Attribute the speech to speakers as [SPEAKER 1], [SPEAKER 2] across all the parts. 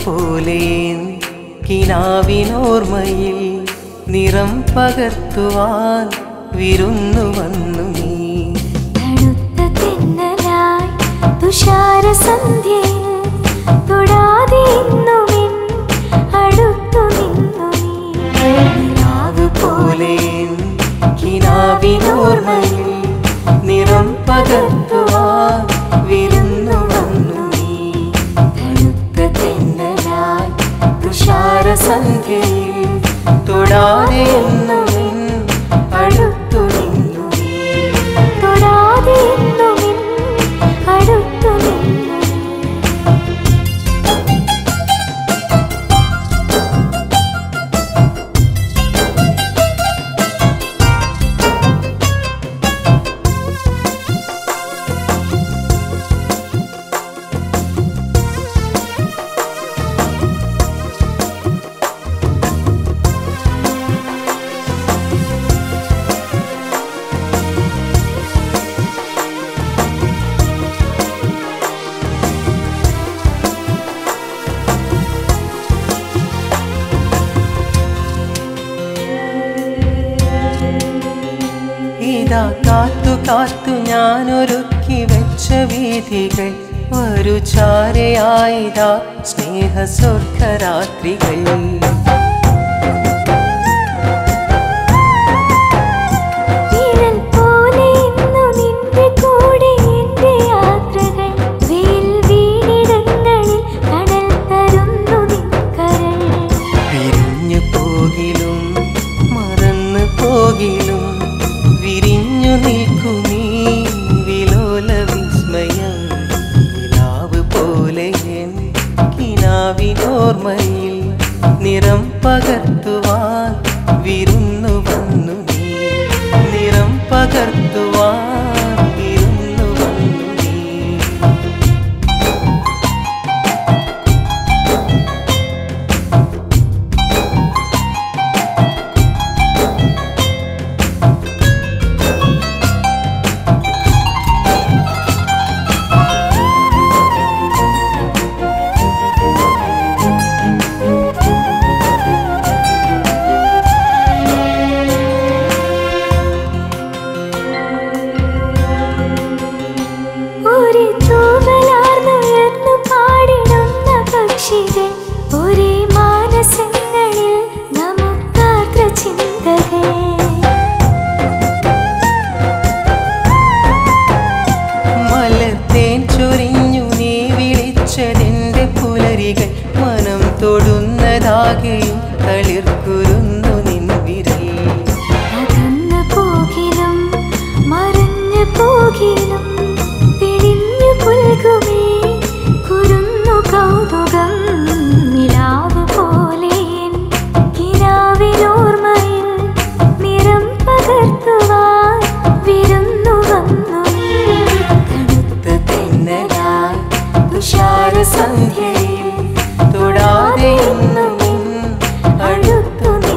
[SPEAKER 1] പോലെ കിനാവിനോർമ്മയിൽ നിറം പകർത്തുവാൻ വിരുന്നു വന്നു നീ.
[SPEAKER 2] തണുത്ത തെന്നലായി തുഷാരസന്ധ്യയിൽ തൊടാതെ ഇന്നുമെൻ അടുത്തു നിന്നു നീ.
[SPEAKER 1] നിലാവ് പോലെ കിനാവിനോർമ്മയിൽ നിറം പകർത്തുവാൻ വിരുന്നു വന്നു നീ. തണുത്ത തെന്നലായി തുഷാരസന്ധ്യയിൽ തൊടാതെ എന്നുമെൻ അടുത്തു നിന്നു നീ.
[SPEAKER 2] തൊടാതെ ഇന്നുമെൻ അടുത്തു നിന്നു നീ.
[SPEAKER 1] ഇതാ കാത്തു കാത്തു ഞാനൊരുക്കി വെച്ച വീഥികൾ ഒരു ചാരയായിതാ സ്നേഹ സ്വർഗരാത്രികൾ. പിരിഞ്ഞു പോകിലും മറന്നു പോകിലും വിരിഞ്ഞു നിൽക്കുമീ വിലോല വിസ്മയം. നിലാവ് പോലെ എൻ കിനാവിനോർമ്മയിൽ നിറം പകർത്തുവാൻ വിരുന്നു വന്നു നീ. നിറം പകർത്തുവാൻ വിരുന്നു വന്നു നീ. മലർത്തേൻ ചൊരിഞ്ഞു നീ വിളിച്ചതിൻ്റെ പുലരികൾ മനം തൊടുന്നതാകെയും തളിർക്കുരുന്നു നിൻ വിരൽ.
[SPEAKER 2] അകന്നു പോകിലും മറഞ്ഞു പോകിലും തെളിഞ്ഞു പുൽകുമേ കുരുന്നു കൗതുകം. നിലാവ് പോലെ കിനാവിനോർമ്മയിൽ നിറം പകർത്തുവാൻ വിരുന്നു വന്നു നീ.
[SPEAKER 1] തണുത്ത തെന്നലായി തുഷാരസന്ധ്യയിൽ തൊടാതെ എന്നുമെൻ അടുത്തു നീ.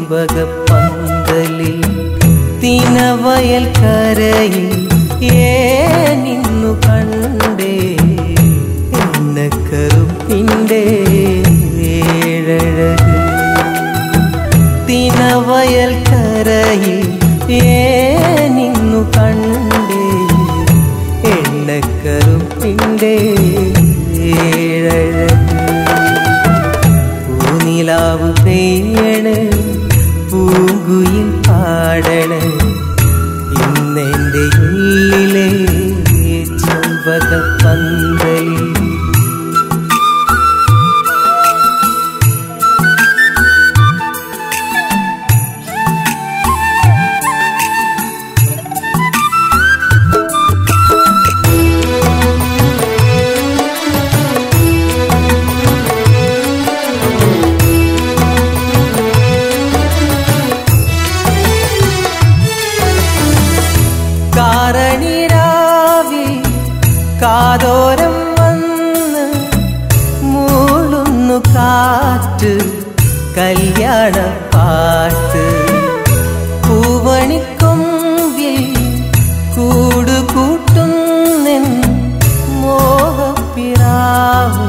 [SPEAKER 1] ചെമ്പകപ്പന്തലിൽ തിനവയൽ കരയിൽ നിന്നു കണ്ടേ എണ്ണക്കറുപ്പിൻ്റെ ഏഴഴക് തിനവയൽ കരയിൽ നിന്നു കണ്ടേ എണ്ണക്കറുപ്പിൻ്റെ ഏഴഴക് പൂനിലാവ് പെയ്യണ് പൂങ്കുയിൽ പാടണ് ഇന്നെൻ്റെ ഉള്ളിലെ ചെമ്പകപ്പന്തലിൽ കാരണിരാവിൽ കാതോരം വന്ന് മൂളുന്നു കാറ്റ് കല്യാണപ്പാട്ട് പൂവണിക്കൊമ്പിൽ കൂടുകൂട്ടുന്നെൻ മോഹപ്പിറാവ്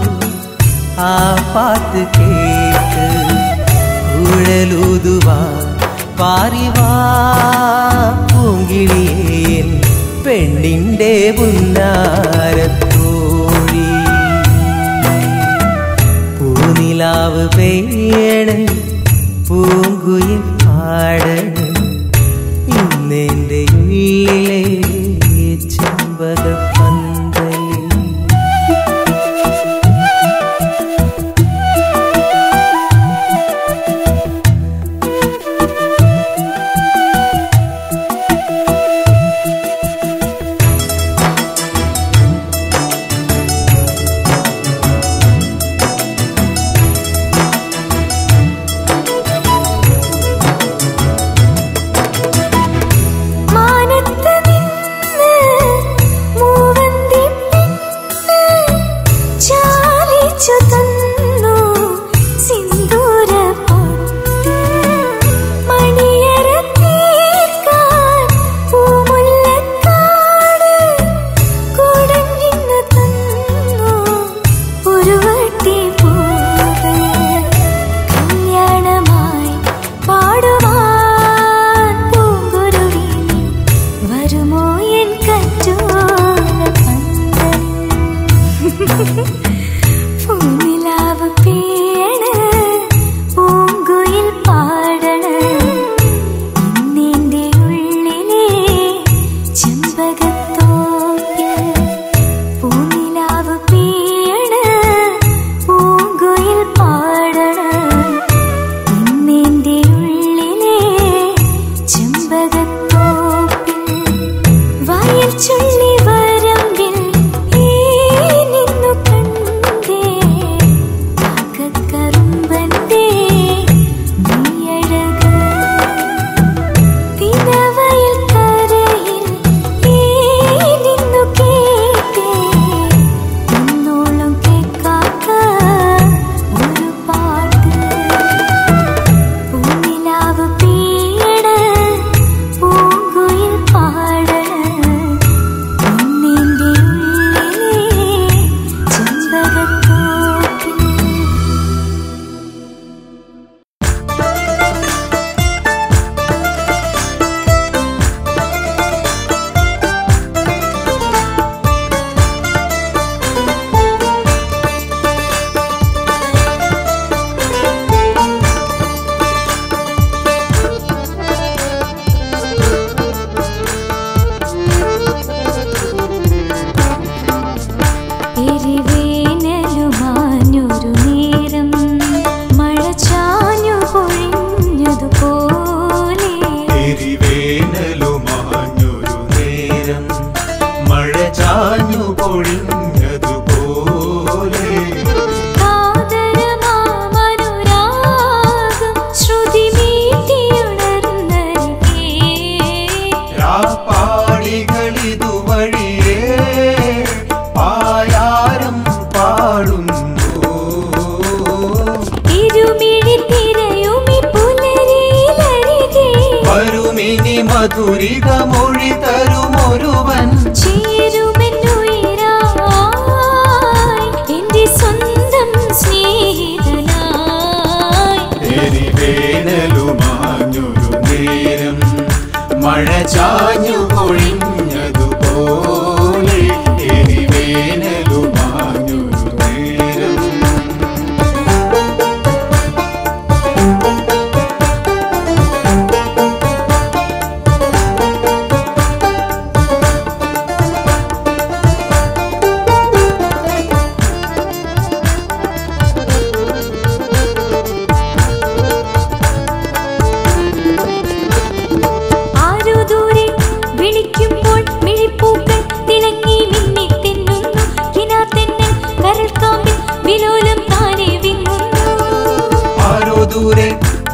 [SPEAKER 1] ആ പാട്ട് കേട്ട് കുഴലൂതുവാ പാറിവാ പൂങ്കിളിയേൻ പെണ്ണിൻ്റെ പുന്നാരത്തോഴി പൂനിലാവ് പെയ്യണ് പൂങ്കുയിൽ പാടണ് ഇന്നെൻ്റെ ഉള്ളിലെ ചെമ്പകപ്പന്തലിൽ മധുരിത മൊഴി തരുമൊരുവൻ
[SPEAKER 2] ചേരുമെന്നുയിരായി എന്റെ സ്വന്തം സ്നേഹിതനായി
[SPEAKER 1] എരിവേനലുമാഞ്ഞൊരു നേരം മഴ ചാഞ്ഞു പൊഴിഞ്ഞതുപോലെ എരിവേനലുമാഞ്ഞൊരു നേരം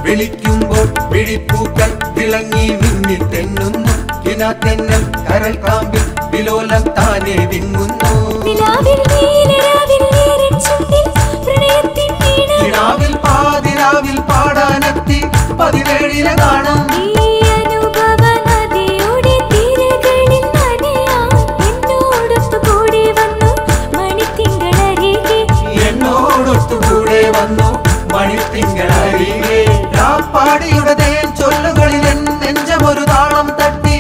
[SPEAKER 1] വിളിക്കുമ്പോൾ വിളിപ്പൂക്കൾ തിളങ്ങി മിന്നിത്തെന്നുന്നു കിനാത്തെന്നൽ കരൽ കാമ്പിൽ വിലോലം താനെ വിങ്ങുന്നു കിനാവിൽ പാതിരാവിൽ പാടാനെത്തി പതിവേഴില കാണാം എന്നോടൊത്തുകൂടെ വന്നു മണിത്തിങ്കളരികെ പാടിയുടെ തേൻ ചൊല്ലുകളിൽ നെഞ്ചമൊരു താളം തട്ടി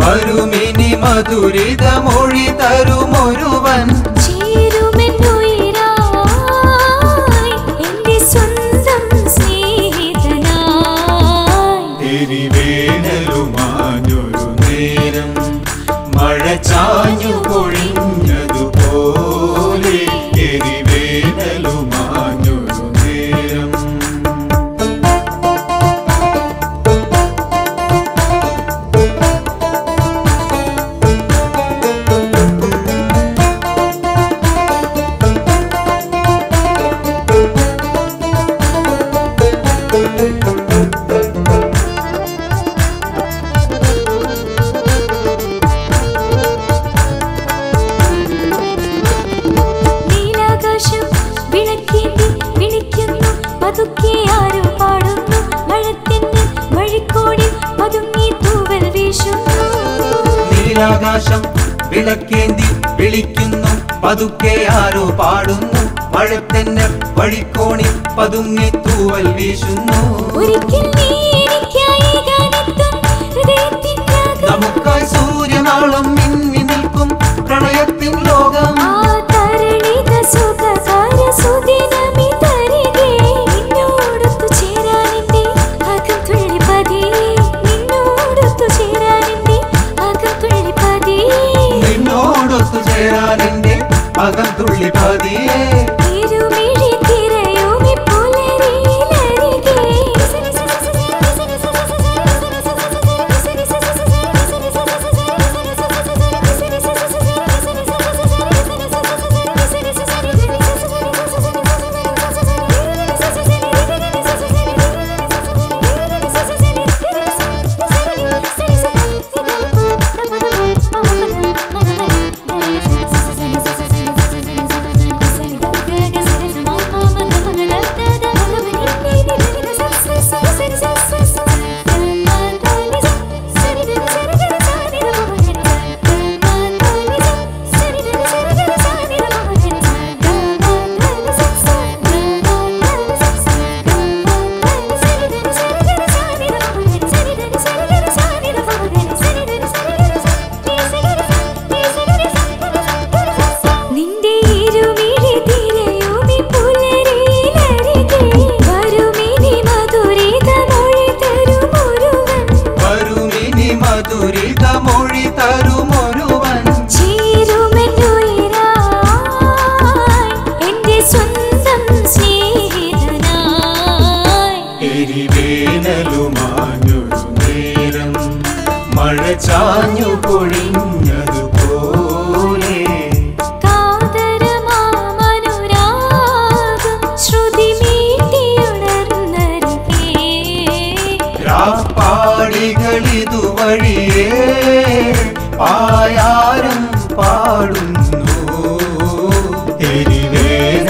[SPEAKER 1] വരുമിനി മധുരിത മൊഴി തരുമൊരുവൻ എരിവേനലുമാഞ്ഞൊരു നേരം മഴ ചാഞ്ഞു പൊഴിഞ്ഞതുപോലെ എരിവേനലുമാഞ്ഞൊരു നേരം നീലാകാശം വിളക്കേന്തി വിളിക്കുന്നു പതുക്കെ ആരോ പാടുന്നു മഴത്തെന്നൽ വഴിക്കോണിൽ പതുങ്ങി തൂവൽ വീശുന്നു നമുക്കായി സൂര്യനാളം മിന്നി നിൽക്കും പ്രണയത്തിൻ ലോകം നിന്നോടൊത്തു ചേരാനെന്റെ അകം തുള്ളി പതിയേ മധുരിത മൊഴി തരുമൊരുവൻ എരിവേനലുമാഞ്ഞൊരു നേരം മഴ ചാഞ്ഞു പൊഴിഞ്ഞതുപോലെ പാടികളിതുവഴിയേ പായാരം പാടുന്നു എരിവേന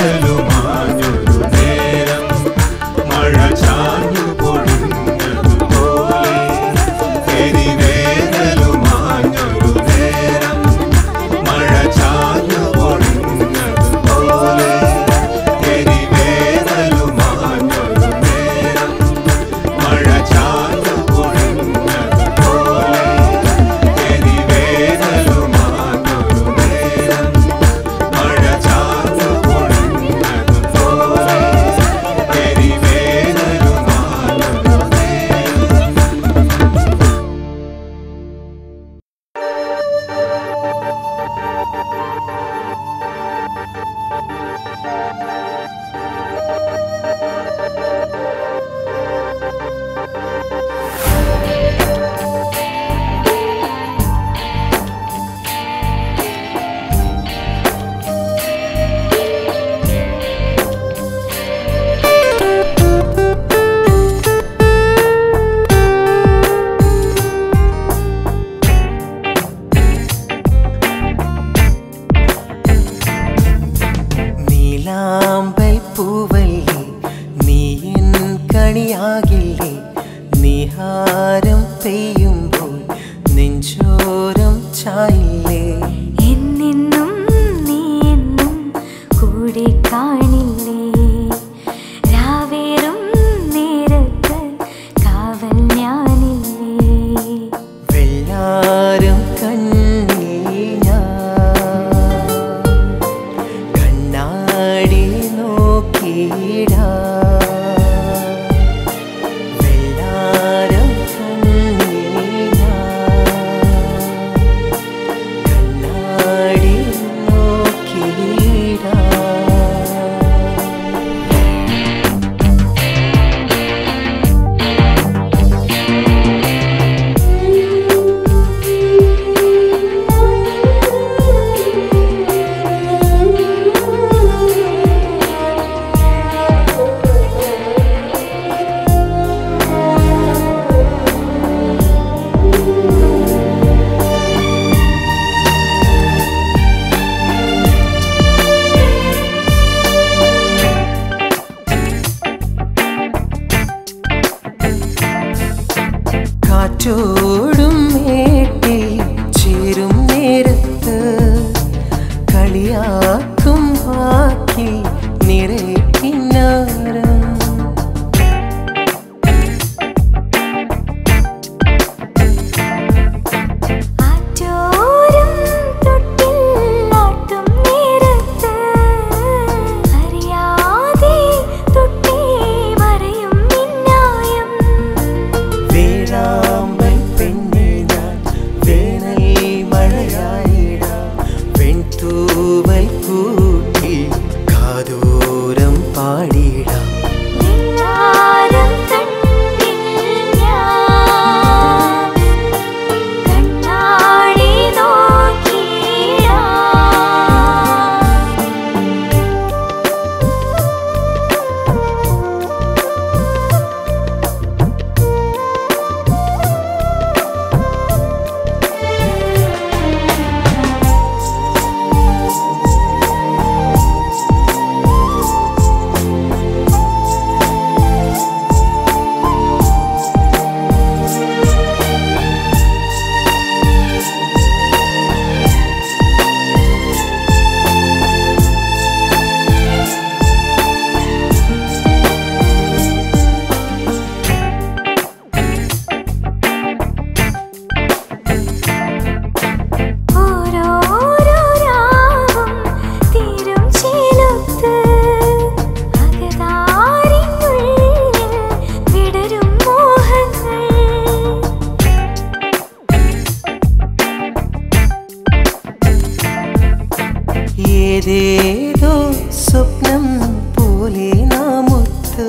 [SPEAKER 3] ഏതേതോ സ്വപ്നം പോലെ നാമൊത്ത്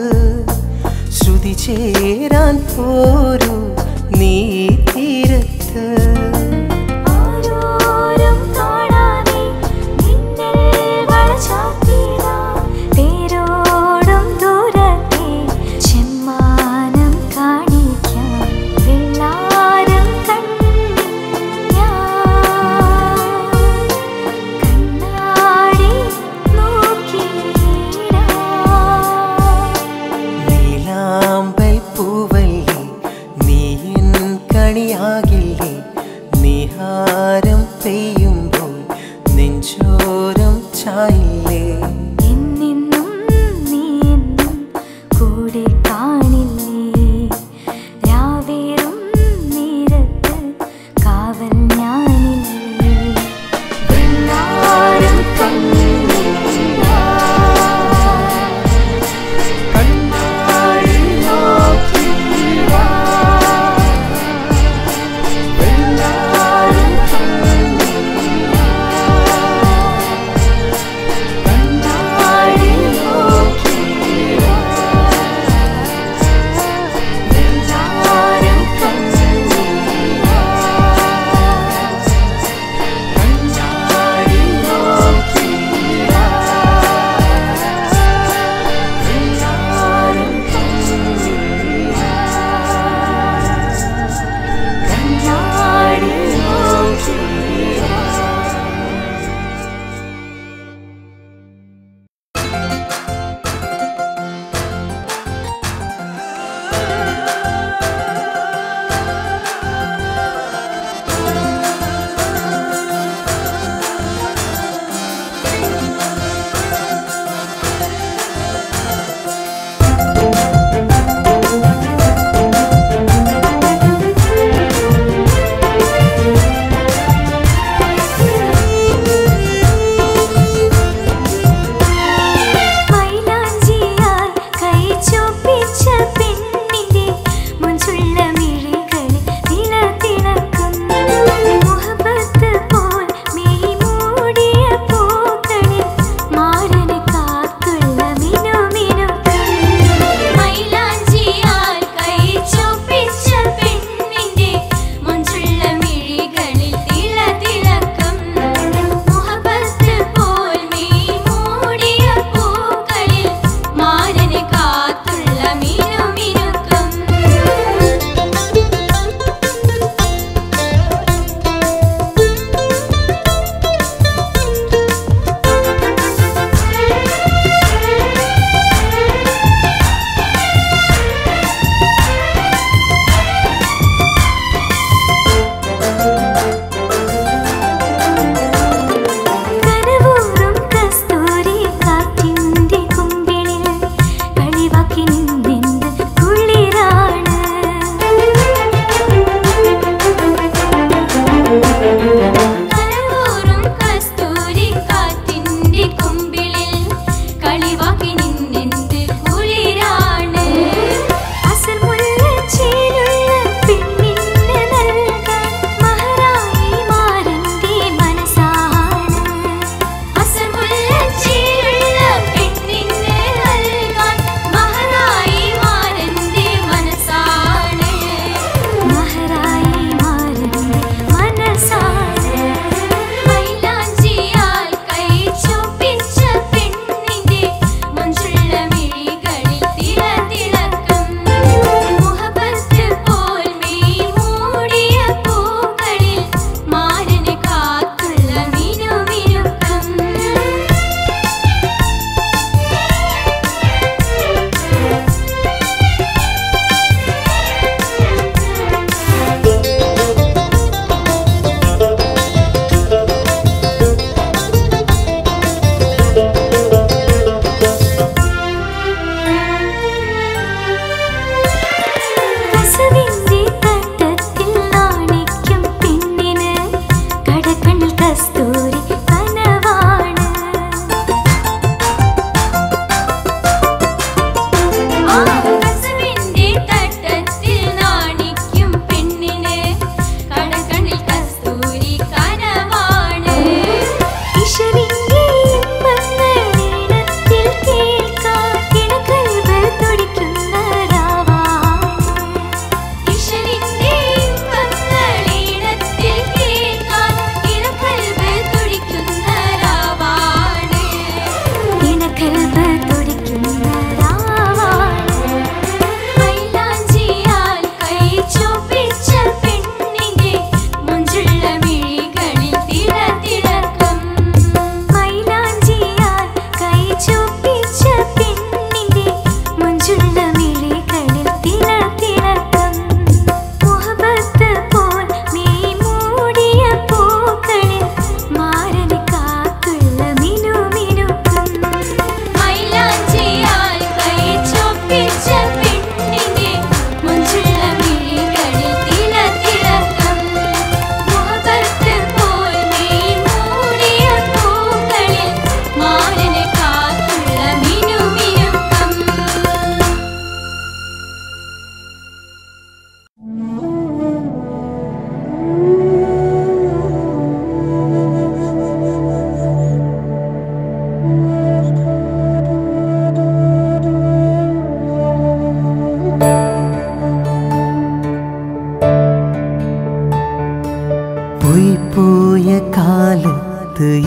[SPEAKER 3] ശ്രുതി ചേരാൻ പോരൂ നീ തീരത്ത്. ില്ലേ നിഹാരം പെയ്യുമ്പോൾ നെഞ്ചോരം ചായില്ലേ.
[SPEAKER 2] എന്നെന്നും നീ എന്നും കൂടെ കാണില്ലേ. രാവേറും നേരത്ത് കാവൽ ഞാനില്ലേ. വെള്ളാരം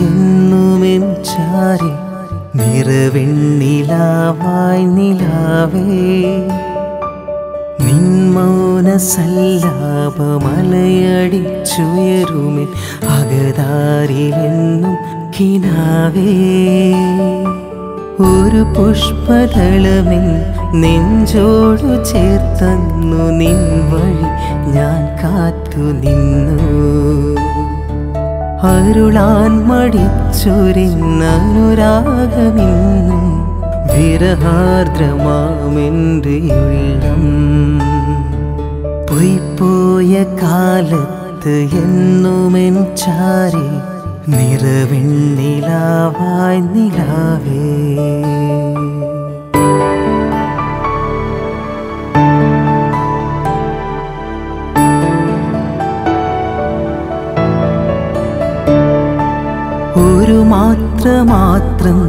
[SPEAKER 3] എന്നുമെൻ ചാരി നിറവെണ്ണിലാവായി നിലാവേ നിൻ മൗന സല്ലാപമലയടിച്ചുയരുമിൻ അകതാരിലെന്നും കിനാവേ ഒരു പുഷ്പദളമിൽ നെഞ്ചോടു ചേർത്തന്നു നിൻ വഴി ഞാൻ കാത്തു നിന്നു അരുളാൻ മടിച്ചൊരിന്നനുരാഗമിന്നും വിരഹാർദ്രമാമെൻ്റെ ഉള്ളം പൊയ്പോയ കാലത്ത് എന്നുമെൻ ചാരി നിറവെണ്ണിലാവായി നിലാവേ ഒരു മാത്രം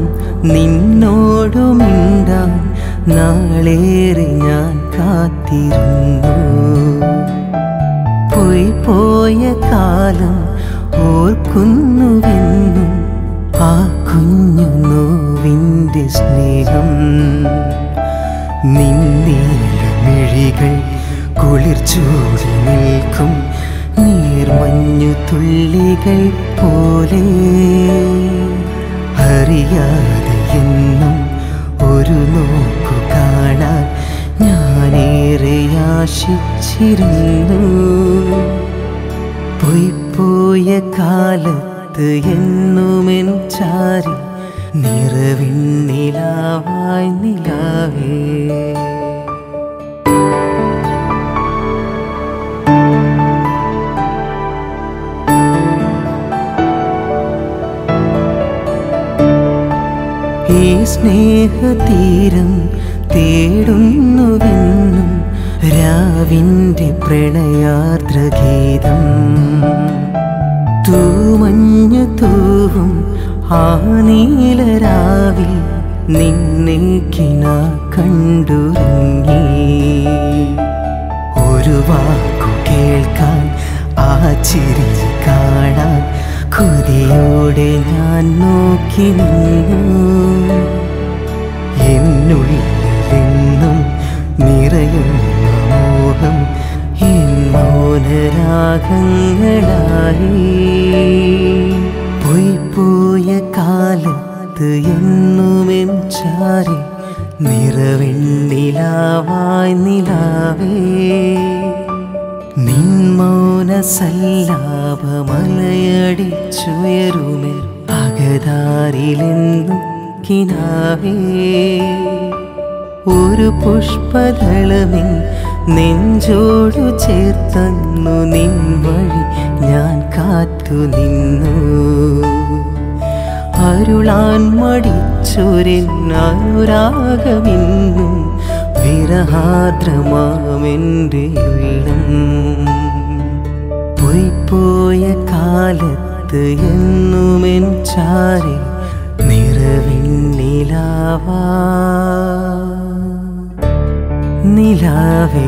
[SPEAKER 3] നിന്നോടു മിണ്ടാൻ നാളേറെ ഞാൻ കാത്തിരുന്നു പോയ കാലം ഓർക്കുന്നുവെന്നും ആ കുഞ്ഞു നോവിൻ്റെ സ്നേഹം നിന്നീലമിഴികൾ കുളിർച്ചൂടി നിൽക്കും നീർമഞ്ഞു തുള്ളികൾ പോലെ അറിയാതെ എന്നും ഒരു നോക്കു കാണാൻ ഞാനേറെ ആശിച്ചിരുന്നു പോയ കാലത്ത് എന്നുമെൻ ചാരി നിറവെണ്ണിലാവായി നിലാവേ ഈ സ്നേഹതീരം തേടുന്നുവെന്നും രാവിൻ്റെ പ്രണയാർദ്രഗീതം തൂമഞ്ഞു തൂവും ആ നീലരാവിൽ നിന്നെ കിനാ കണ്ടുറങ്ങി ഒരു വാക്കു കേൾക്കാൻ ആ ചിരി കാണാൻ കൊതിയോടെ ഞാൻ നോക്കി നിന്നു എന്നുള്ളിലെന്നും നിറയുന്ന മോഹം എൻ മൗനരാഗങ്ങളായി പോയ കാലത്ത് എന്നുമെൻ ചാരി നിറവെണ്ണിലാവായി നിലാവേ നിൻ മൗന സല്ലാപമലയടിച്ചുയരുമേ അകതാരിലെന്നും കിനാവേ ഒരു പുഷ്പദളമിൽ നെഞ്ചോടു ചേർത്തന്നു നിൻ വഴി ഞാൻ കാത്തു നിന്നു അരുളാൻ മടിച്ചൊരിന്നനുരാഗമിന്നും വിരഹാർദ്രമാമെൻ്റെ ഉള്ളം പോയ കാലത്ത് എന്നുമെൻ ചാരി നിറവെണ്ണിലാവാ നിലാവേ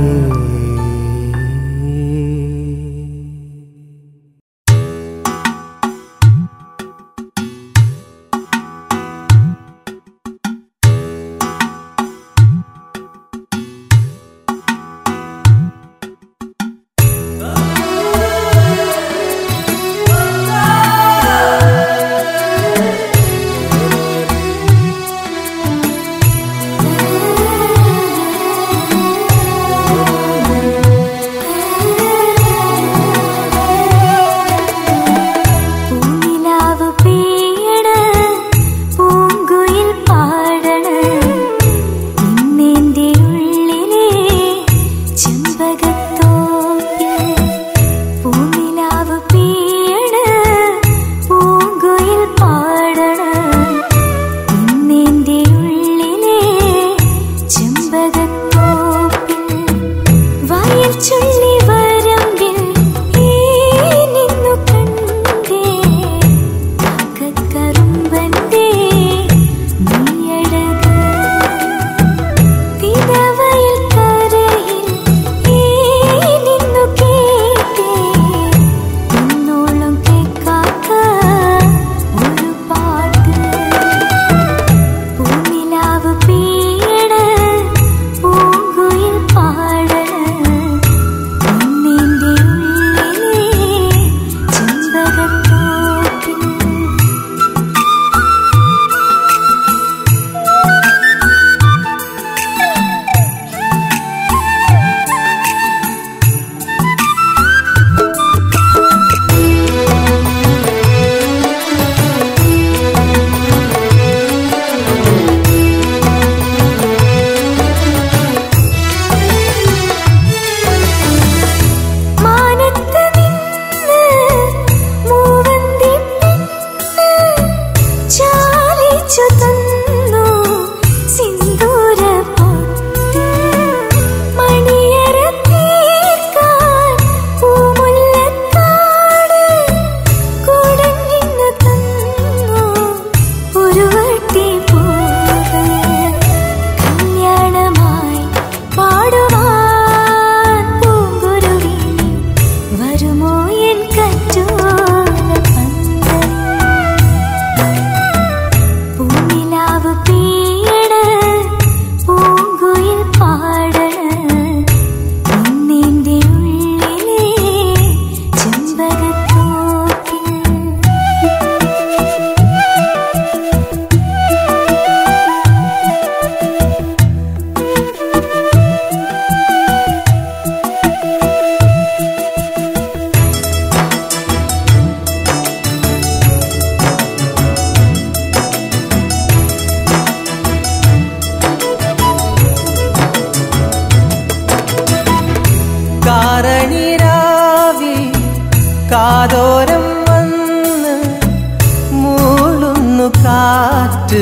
[SPEAKER 3] കാറ്റ്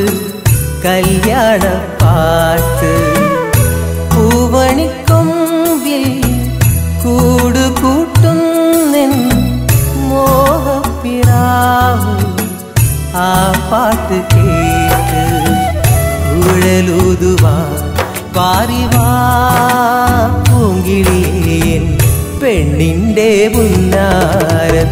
[SPEAKER 3] കല്യാണ പാട്ട് പൂവണിക്കൊമ്പിൽ കൂടുകൂട്ടുന്നെൻ മോഹപ്പിറാവ് ആ പാട്ട് കേട്ട് കുഴലൂതുവാ പാരിവാ പൂങ്കിളിയേൻ പെണ്ണിൻ്റെ പുന്നാരത്തോഴി